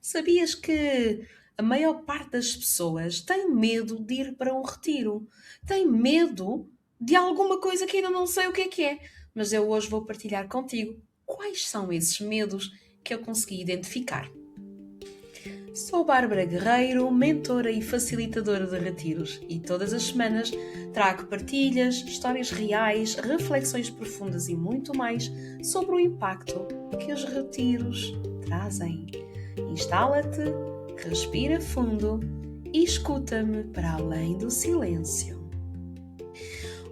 Sabias que a maior parte das pessoas tem medo de ir para um retiro? Tem medo de alguma coisa que ainda não sei o que é. Mas eu hoje vou partilhar contigo quais são esses medos que eu consegui identificar. Sou Bárbara Guerreiro, mentora e facilitadora de retiros, e todas as semanas trago partilhas, histórias reais, reflexões profundas e muito mais sobre o impacto que os retiros trazem. Instala-te, respira fundo e escuta-me para além do silêncio.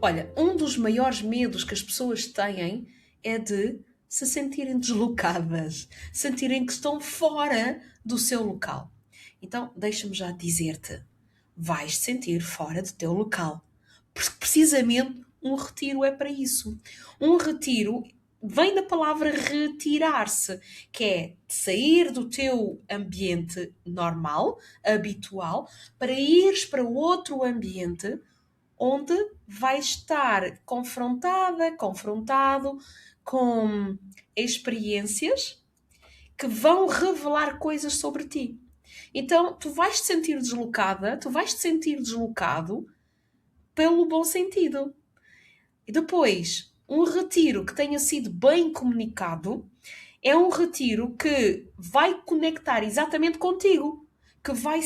Olha, um dos maiores medos que as pessoas têm é de se sentirem deslocadas, sentirem que estão fora do seu local. Então, deixa-me já dizer-te, vais te sentir fora do teu local. Porque precisamente um retiro é para isso. Um retiro vem da palavra retirar-se, que é sair do teu ambiente normal, habitual, para ires para outro ambiente onde vais estar confrontado com experiências que vão revelar coisas sobre ti. Então, tu vais te sentir deslocada, tu vais te sentir deslocado pelo bom sentido. E depois, um retiro que tenha sido bem comunicado é um retiro que vai conectar exatamente contigo, que vai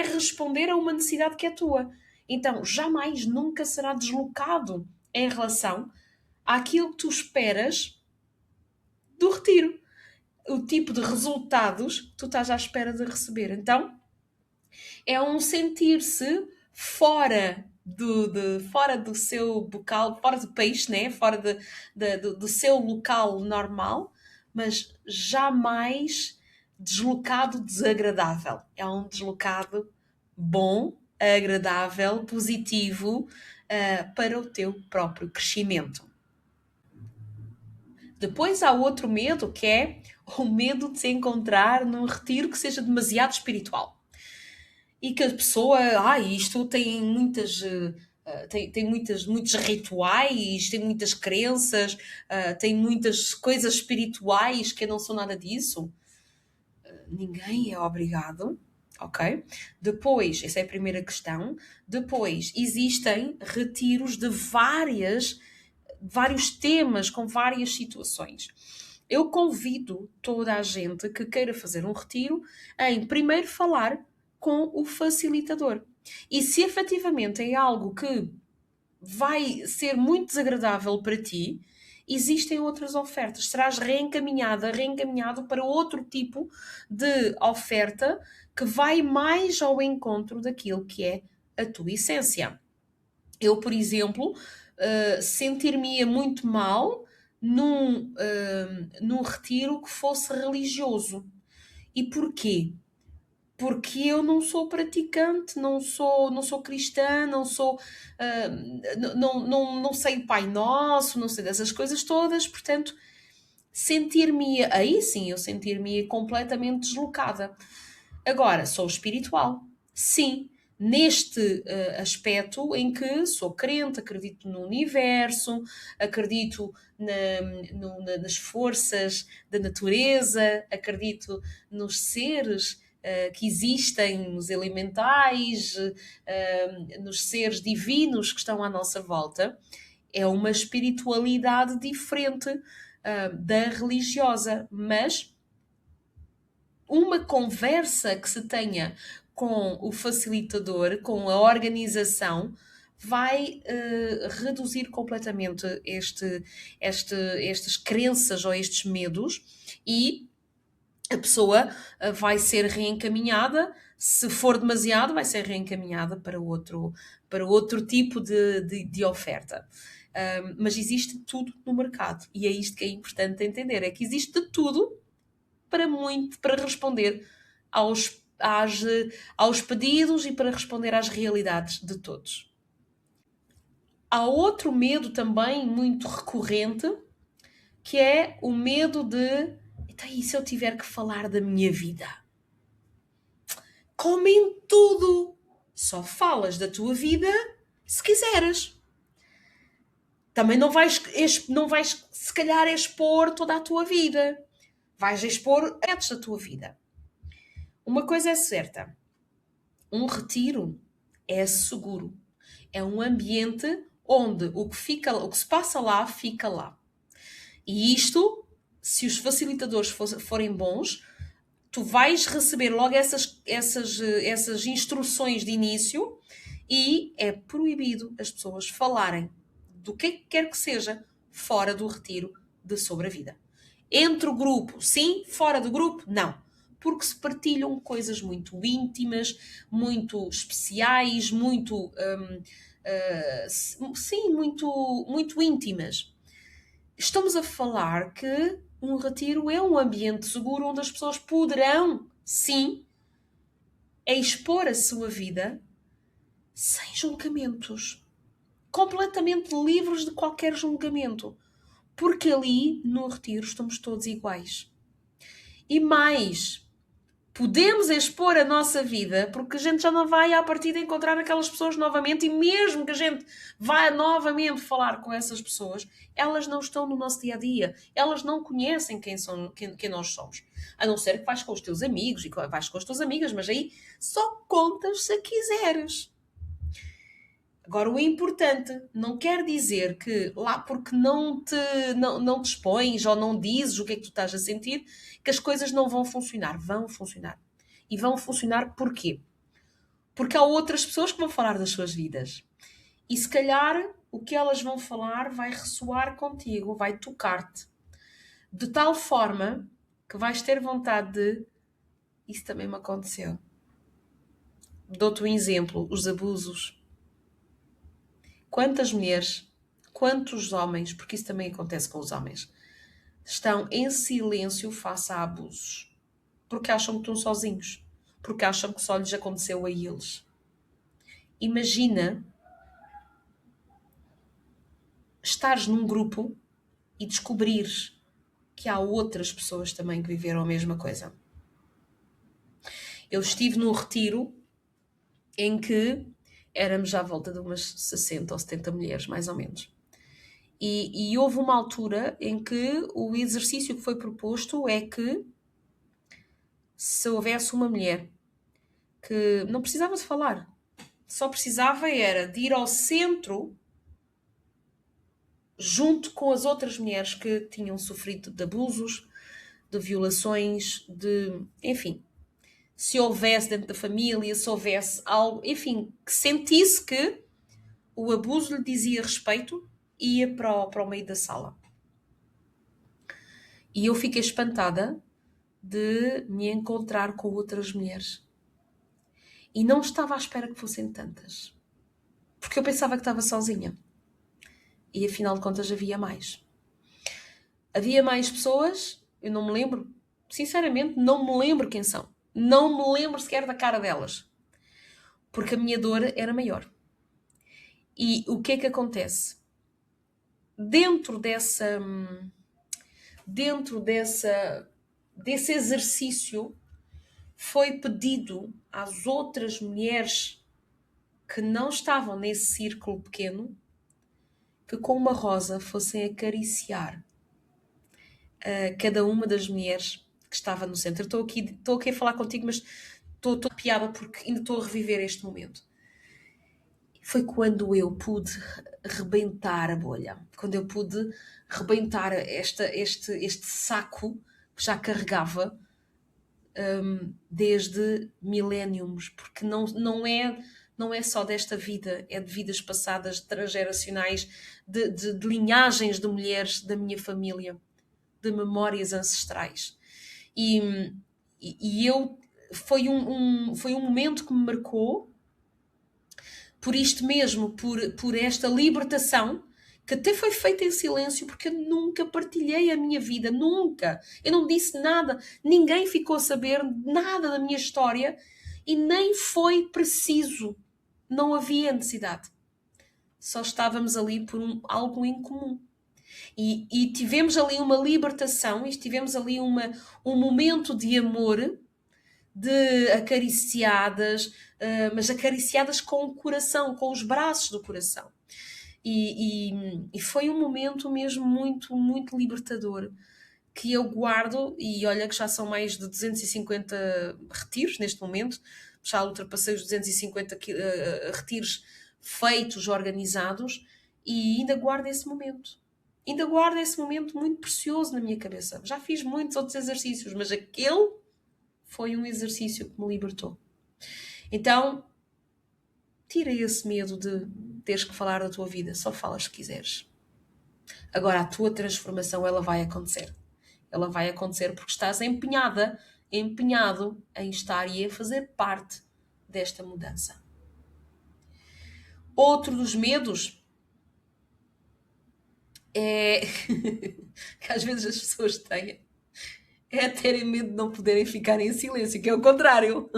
responder a uma necessidade que é tua. Então, jamais, nunca será deslocado em relação àquilo que tu esperas do retiro. O tipo de resultados que tu estás à espera de receber. Então, é um sentir-se fora do seu bocal, fora do peixe, né? Fora do seu local normal, mas jamais deslocado desagradável. É um deslocado bom, agradável, positivo para o teu próprio crescimento. Depois há outro medo que é o medo de se encontrar num retiro que seja demasiado espiritual. E que a pessoa, isto tem muitos rituais, tem muitas crenças, tem muitas coisas espirituais que não são nada disso. Ninguém é obrigado, ok? Depois, essa é a primeira questão. Depois, existem retiros de vários temas, com várias situações. Eu convido toda a gente que queira fazer um retiro em primeiro falar com o facilitador. E se efetivamente é algo que vai ser muito desagradável para ti, existem outras ofertas. Serás reencaminhado para outro tipo de oferta que vai mais ao encontro daquilo que é a tua essência. Eu, por exemplo, sentir-me-ia muito mal num retiro que fosse religioso. E porquê? Porque eu não sou praticante, não sou cristã, não sei o Pai Nosso, não sei dessas coisas todas, portanto, aí sim, eu sentir-me completamente deslocada. Agora, sou espiritual, sim, neste aspecto em que sou crente, acredito no universo, acredito nas forças da natureza, acredito nos seres que existem, nos elementais, nos seres divinos que estão à nossa volta. É uma espiritualidade diferente da religiosa, mas uma conversa que se tenha com o facilitador, com a organização, vai reduzir completamente estas crenças ou estes medos e a pessoa vai ser reencaminhada, se for demasiado, vai ser reencaminhada para outro tipo de oferta. Mas existe tudo no mercado e é isto que é importante entender, é que existe de tudo para responder aos pedidos e para responder às realidades de todos. Há outro medo também muito recorrente, que é o medo de, então, e se eu tiver que falar da minha vida? Comem tudo! Só falas da tua vida se quiseres. Também não vais se calhar expor toda a tua vida. Vais expor aspectos da tua vida. Uma coisa é certa, um retiro é seguro. É um ambiente onde o que se passa lá, fica lá. E isto, se os facilitadores forem bons, tu vais receber logo essas instruções de início e é proibido as pessoas falarem do que quer que seja fora do retiro sobre a vida. Entre o grupo, sim, fora do grupo, não. Porque se partilham coisas muito íntimas, muito especiais, sim, muito íntimas. Estamos a falar que um retiro é um ambiente seguro onde as pessoas poderão, sim, expor a sua vida sem julgamentos. Completamente livres de qualquer julgamento. Porque ali, no retiro, estamos todos iguais. E mais, podemos expor a nossa vida, porque a gente já não vai à partida encontrar aquelas pessoas novamente, e mesmo que a gente vá novamente falar com essas pessoas, elas não estão no nosso dia a dia, elas não conhecem quem nós somos. A não ser que vais com os teus amigos e vais com as tuas amigas, mas aí só contas se quiseres. Agora, o importante não quer dizer que lá porque não te expões ou não dizes o que é que tu estás a sentir, que as coisas não vão funcionar. Vão funcionar. E vão funcionar porquê? Porque há outras pessoas que vão falar das suas vidas. E se calhar o que elas vão falar vai ressoar contigo, vai tocar-te. De tal forma que vais ter vontade de... Isso também me aconteceu. Dou-te um exemplo. Os abusos. Quantas mulheres, quantos homens, porque isso também acontece com os homens, estão em silêncio face a abusos. Porque acham que estão sozinhos. Porque acham que só lhes aconteceu a eles. Imagina estares num grupo e descobrires que há outras pessoas também que viveram a mesma coisa. Eu estive num retiro em que éramos à volta de umas 60 ou 70 mulheres, mais ou menos. E houve uma altura em que o exercício que foi proposto é que se houvesse uma mulher que não precisava de falar, só precisava era de ir ao centro junto com as outras mulheres que tinham sofrido de abusos, de violações, enfim, se houvesse dentro da família, se houvesse algo, enfim, que sentisse que o abuso lhe dizia respeito, ia para o meio da sala. E eu fiquei espantada de me encontrar com outras mulheres. E não estava à espera que fossem tantas. Porque eu pensava que estava sozinha. E afinal de contas havia mais. Havia mais pessoas, eu não me lembro, sinceramente não me lembro quem são. Não me lembro sequer da cara delas. Porque a minha dor era maior. E o que é que acontece? Dentro desse exercício foi pedido às outras mulheres que não estavam nesse círculo pequeno que com uma rosa fossem acariciar cada uma das mulheres que estava no centro. Eu estou aqui a falar contigo, mas estou piada porque ainda estou a reviver este momento. Foi quando eu pude rebentar a bolha, quando eu pude rebentar este saco que já carregava desde miléniums, porque não é só desta vida, é de vidas passadas, transgeracionais, de linhagens de mulheres da minha família, de memórias ancestrais. E eu foi um momento que me marcou por isto mesmo, por esta libertação, que até foi feita em silêncio, porque eu nunca partilhei a minha vida, nunca. Eu não disse nada, ninguém ficou a saber nada da minha história e nem foi preciso. Não havia necessidade. Só estávamos ali por algo em comum. E tivemos ali uma libertação, e tivemos ali um momento de amor, de acariciadas, mas acariciadas com o coração, com os braços do coração. E foi um momento mesmo muito, muito libertador que eu guardo, e olha que já são mais de 250 retiros neste momento, já ultrapassei os 250 retiros feitos, organizados, e ainda guardo esse momento. Ainda guardo esse momento muito precioso na minha cabeça. Já fiz muitos outros exercícios, mas aquele foi um exercício que me libertou. Então, tira esse medo de teres que falar da tua vida. Só falas se quiseres. Agora, a tua transformação, ela vai acontecer. Ela vai acontecer porque estás empenhado em estar e a fazer parte desta mudança. Outro dos medos é que às vezes as pessoas têm é terem medo de não poderem ficar em silêncio, que é o contrário.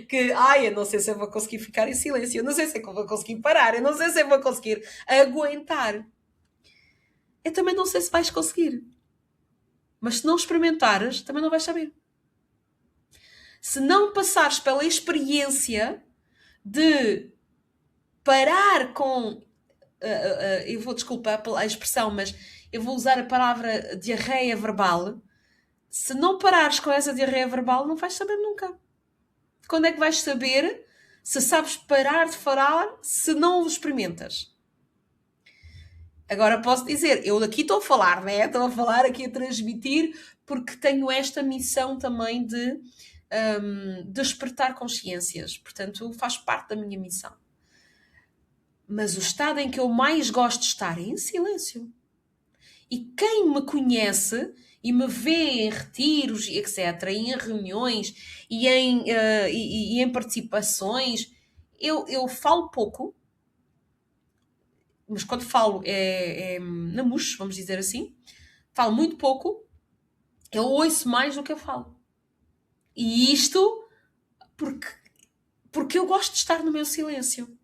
Que, eu não sei se eu vou conseguir ficar em silêncio, eu não sei se eu vou conseguir parar, eu não sei se eu vou conseguir aguentar. Eu também não sei se vais conseguir. Mas se não experimentares, também não vais saber. Se não passares pela experiência de parar com... eu vou desculpar a expressão, mas eu vou usar a palavra diarreia verbal. Se não parares com essa diarreia verbal, não vais saber nunca. Quando é que vais saber se sabes parar de falar se não o experimentas? Agora posso dizer, eu aqui estou a falar, né? Estou a falar aqui a transmitir, porque tenho esta missão também de despertar consciências. Portanto, faz parte da minha missão. Mas o estado em que eu mais gosto de estar é em silêncio. E quem me conhece e me vê em retiros, etc., em reuniões e em participações, eu falo pouco, mas quando falo é na mousse, vamos dizer assim, falo muito pouco, eu ouço mais do que eu falo. E isto porque eu gosto de estar no meu silêncio.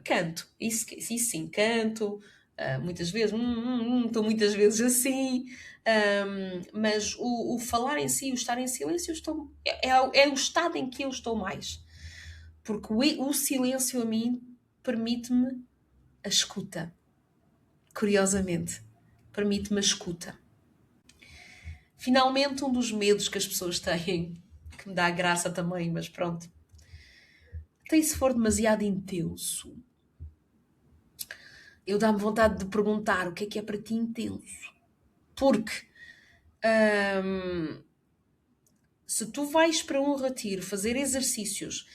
Canto, isso sim, canto, muitas vezes, estou muitas vezes assim, mas o falar em si, o estar em silêncio, é o estado em que eu estou mais. Porque o silêncio a mim permite-me a escuta. Curiosamente, permite-me a escuta. Finalmente, um dos medos que as pessoas têm, que me dá graça também, mas pronto. Tem se for demasiado intenso. Eu dá-me vontade de perguntar o que é para ti intenso. Porque se tu vais para um retiro fazer exercícios,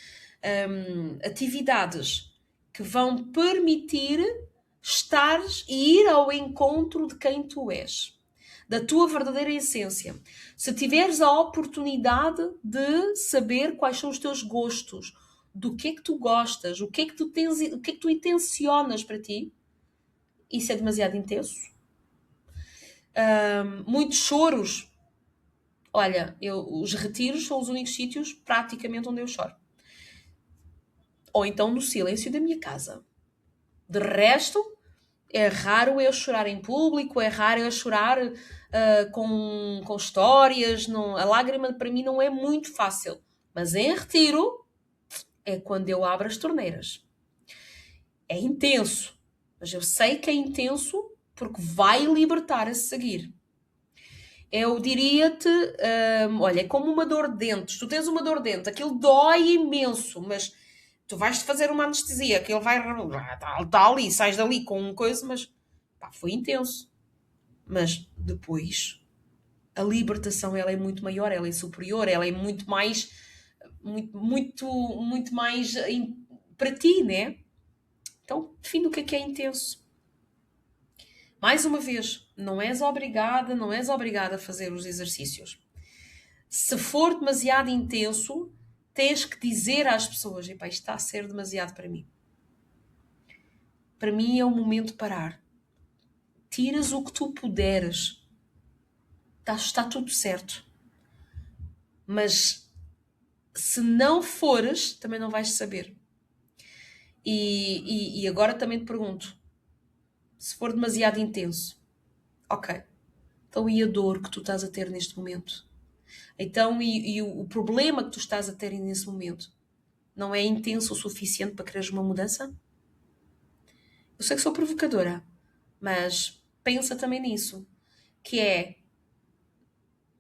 atividades que vão permitir estares e ir ao encontro de quem tu és, da tua verdadeira essência. Se tiveres a oportunidade de saber quais são os teus gostos, do que é que tu gostas, o que é que tu tens, o que é que tu intencionas para ti, isso é demasiado intenso. Muitos choros. Olha, os retiros são os únicos sítios praticamente onde eu choro. Ou então no silêncio da minha casa. De resto, é raro eu chorar em público, é raro eu chorar com histórias. Não, a lágrima para mim não é muito fácil. Mas em retiro é quando eu abro as torneiras. É intenso. Mas eu sei que é intenso porque vai libertar a seguir. Eu diria-te, olha, é como uma dor de dentes. Tu tens uma dor de dente, aquilo dói imenso, mas tu vais-te fazer uma anestesia, aquilo vai... Está ali, sais dali com uma coisa, mas pá, foi intenso. Mas depois, a libertação, ela é muito maior, ela é superior, ela é muito mais... Muito mais para ti, né? Então, define o que é intenso. Mais uma vez, não és obrigada a fazer os exercícios. Se for demasiado intenso, tens que dizer às pessoas: isto está a ser demasiado para mim. Para mim é o momento de parar. Tiras o que tu puderes. Está tudo certo. Mas se não fores, também não vais saber. E agora também te pergunto: se for demasiado intenso, ok, então e a dor que tu estás a ter neste momento? Então, e o problema que tu estás a ter nesse momento não é intenso o suficiente para quereres uma mudança? Eu sei que sou provocadora, mas pensa também nisso. que é: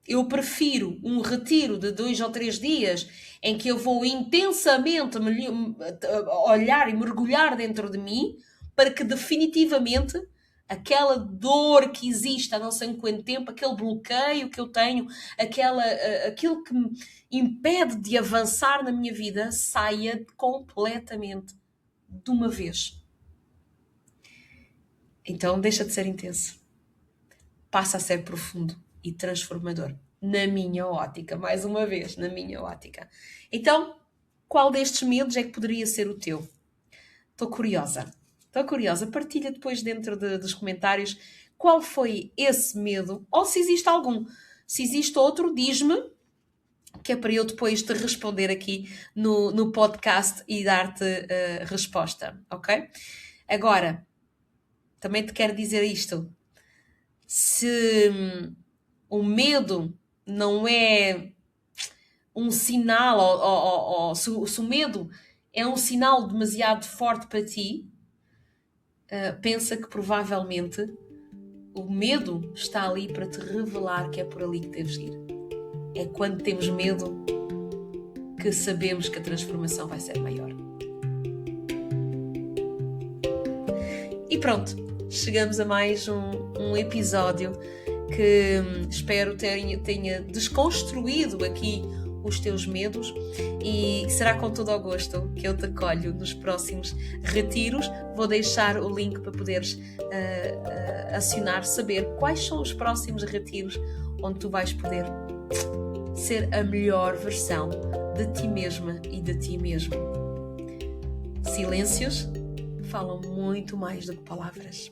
eu prefiro um retiro de 2 ou 3 dias em que eu vou intensamente olhar e mergulhar dentro de mim para que definitivamente aquela dor que existe há não sei quanto tempo, aquele bloqueio que eu tenho, aquilo que me impede de avançar na minha vida, saia completamente de uma vez. Então deixa de ser intenso. Passa a ser profundo e transformador. Na minha ótica, mais uma vez, na minha ótica. Então, qual destes medos é que poderia ser o teu? Estou curiosa. Partilha depois dentro dos comentários qual foi esse medo, ou se existe algum. Se existe outro, diz-me, que é para eu depois te responder aqui no podcast e dar-te resposta, ok? Agora, também te quero dizer isto. Se o medo não é um sinal, ou se o medo é um sinal demasiado forte para ti, pensa que provavelmente o medo está ali para te revelar que é por ali que deves ir. É quando temos medo que sabemos que a transformação vai ser maior. E pronto, chegamos a mais um episódio que espero tenha desconstruído aqui os teus medos, e será com todo o gosto que eu te acolho nos próximos retiros. Vou deixar o link para poderes acionar, saber quais são os próximos retiros onde tu vais poder ser a melhor versão de ti mesma e de ti mesmo. Silêncios falam muito mais do que palavras.